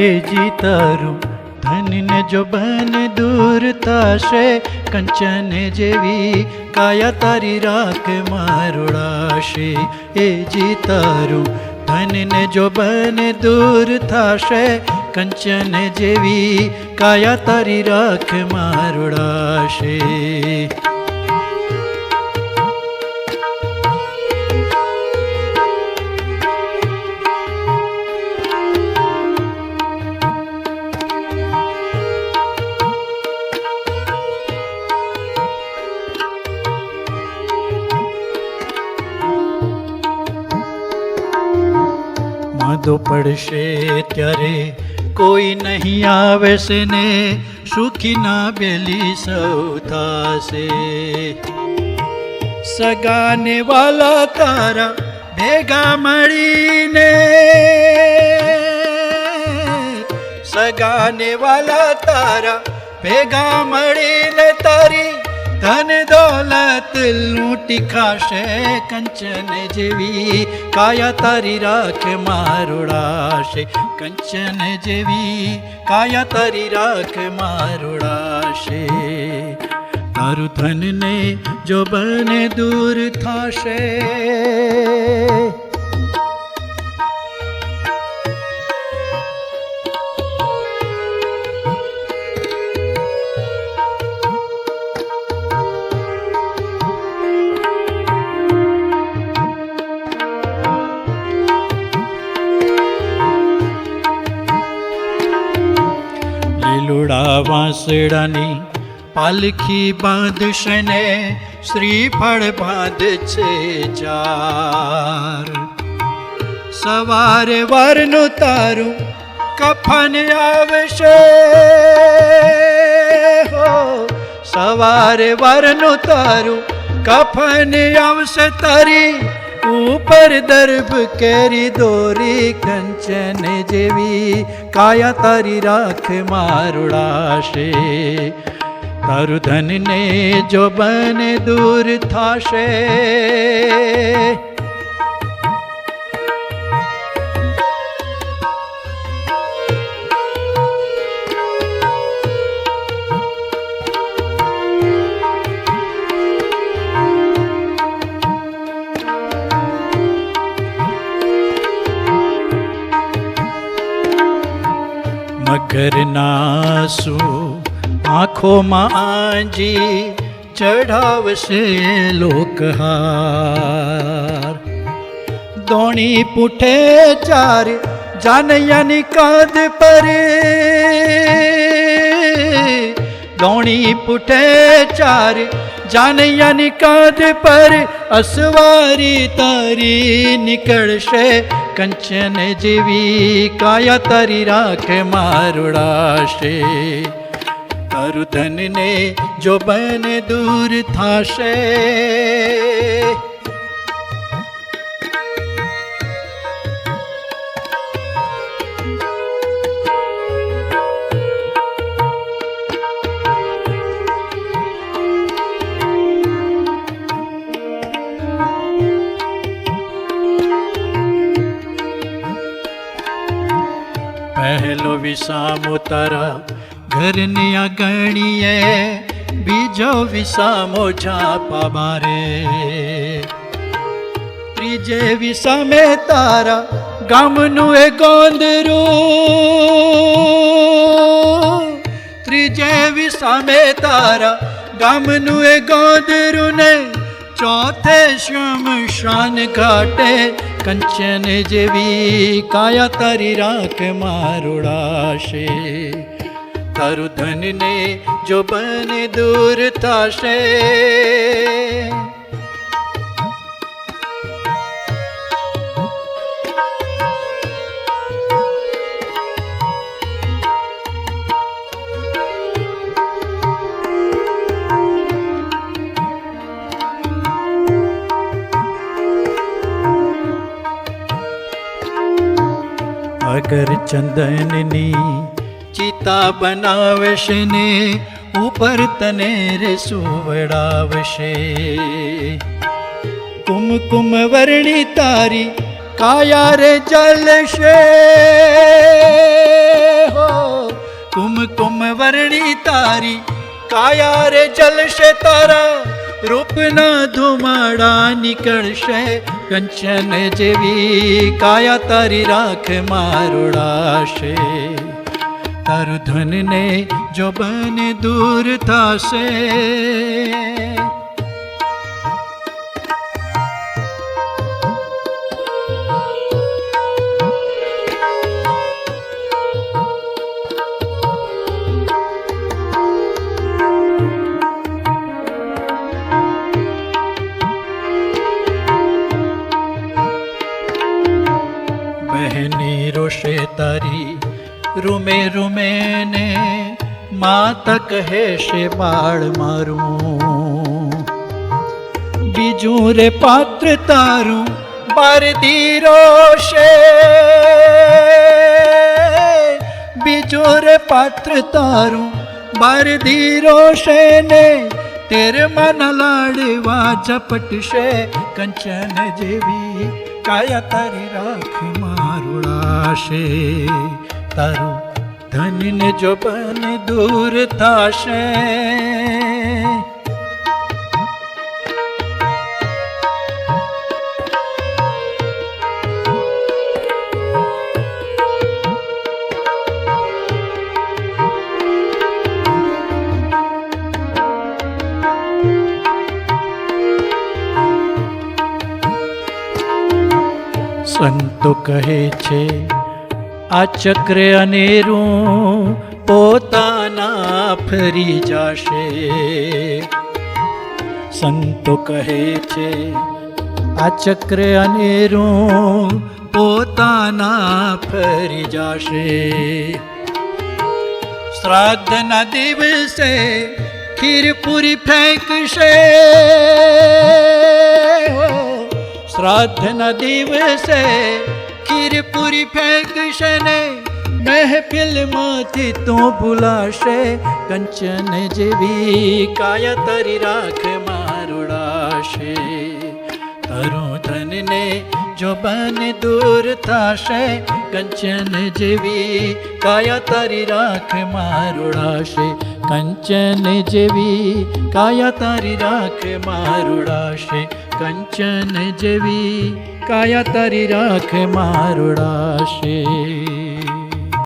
એ જી તારું ધનને જો બન દૂર થશે, કંચન જેવી કાયા તારી રાખ મારુડાશે. એ જી તારું ધનને જો બન દૂર થશે, કંચન જેવી કાયા તારી રાખ મારુડાશે. માંદો પડશે ત્યારે કોઈ નહીં આવે છે ને, સુખી ના બેલી સૌ થાશે. સગાને વાલા તારા ભેગા મળીને, સગાને વાલા તારા ભેગા મળીને તારી ધન દોલત લૂંટી ખાશે. કંચન જેવી કાયા તારી રાખ મારુડાશે, કંચન જેવી કાયા તારી રાખ મારુડાશે. તારું ધનને જો બને દૂર થાશે, લીલુડા વાંસડાની પાલખી બાંધશે ને, શ્રીફળ બાંધશે ચાર. સવારે વરનું તારું કફન આવશે, હો સવારે વરનું તારું કફન આવશે. તારી ઉપર દર્ભ કેરી દોરી, કંચન જેવી કાયા તારી રાખ મારુડાશે. તારું ધનને જો બને દૂર થાશે, મગરના શું આંખોમાં આંજી ચઢાવશે લોકહાર. દોણી પૂઠે ચાર જાનૈયાની કાંધ પર, દોણી પૂઠે ચાર જાનૈયાની કાંધ પર, અસવારી તારી નીકળશે. કંચન જેવી કાયા તારી રાખ મારુડાશે. તારું ધનને જો બને દૂર થાશે, પહેલો વિસામો તારા ઘરની આંગણીએ, બીજો વિસામો ઝાપા મારે. ત્રીજે વિસામે તારા ગામનું એ ગોંદરું, ત્રીજે વિસામે તારા ગામનું એ ગોંદરું ને, ચોથે શમશાન ઘાટે. કંચન જેવી કાયા તારી રાખ મારુડાશે. તારું ધનને જો બને દૂર થાશે, અગર ચંદનની ચિતા બનાવશે ને, ઉપર તને રે સુવડાવશે. કુમકુમ વર્ણી તારી કાયા રે જલશે હો કુમકુમ વર્ણી તારી કાયા રે જલશે તારા રૂપના ધુમાડા નીકળશે કંચન જેવી કાયા તારી રાખ મારુડાશે તારું ધનને જો બન દૂર થાશે બહેની રોશે તારી રૂમે રૂમે ને માતા કહે છે બાળ મારું બીજું રે પાત્ર તારું બારદી રોશે બીજું રે પાત્ર તારું બારદી રોશે ને તેરે મન લાડવા ઝપટશે કંચન જેવી કાયા તારી રાખ મારુડાશે તારું ધનને જો બન દૂર થાશે સંતો કહે છે આ ચક્ર અનેરું પોતાના ફરી જાશે સંતો કહે છે આ ચક્ર અનેરું પોતાના ફરી જાશે શ્રાદ્ધના દિવસે ખીર પૂરી ફેંકશે શ્રાદ્ધના દિવસે ખીર પૂરી ફેંકશે ને મહેફિલમાંથી તું ભૂલાશે કંચન જેવી કાયા તારી રાખ મારુડાશે તારું ધનને જો બન દૂર થાશે કંચન જેવી કાયા તારી રાખ મારુડાશે કંચન જેવી કાયા તારી રાખ મારુડાશે કંચન જેવી કાયા તારી રાખ મારુડાશે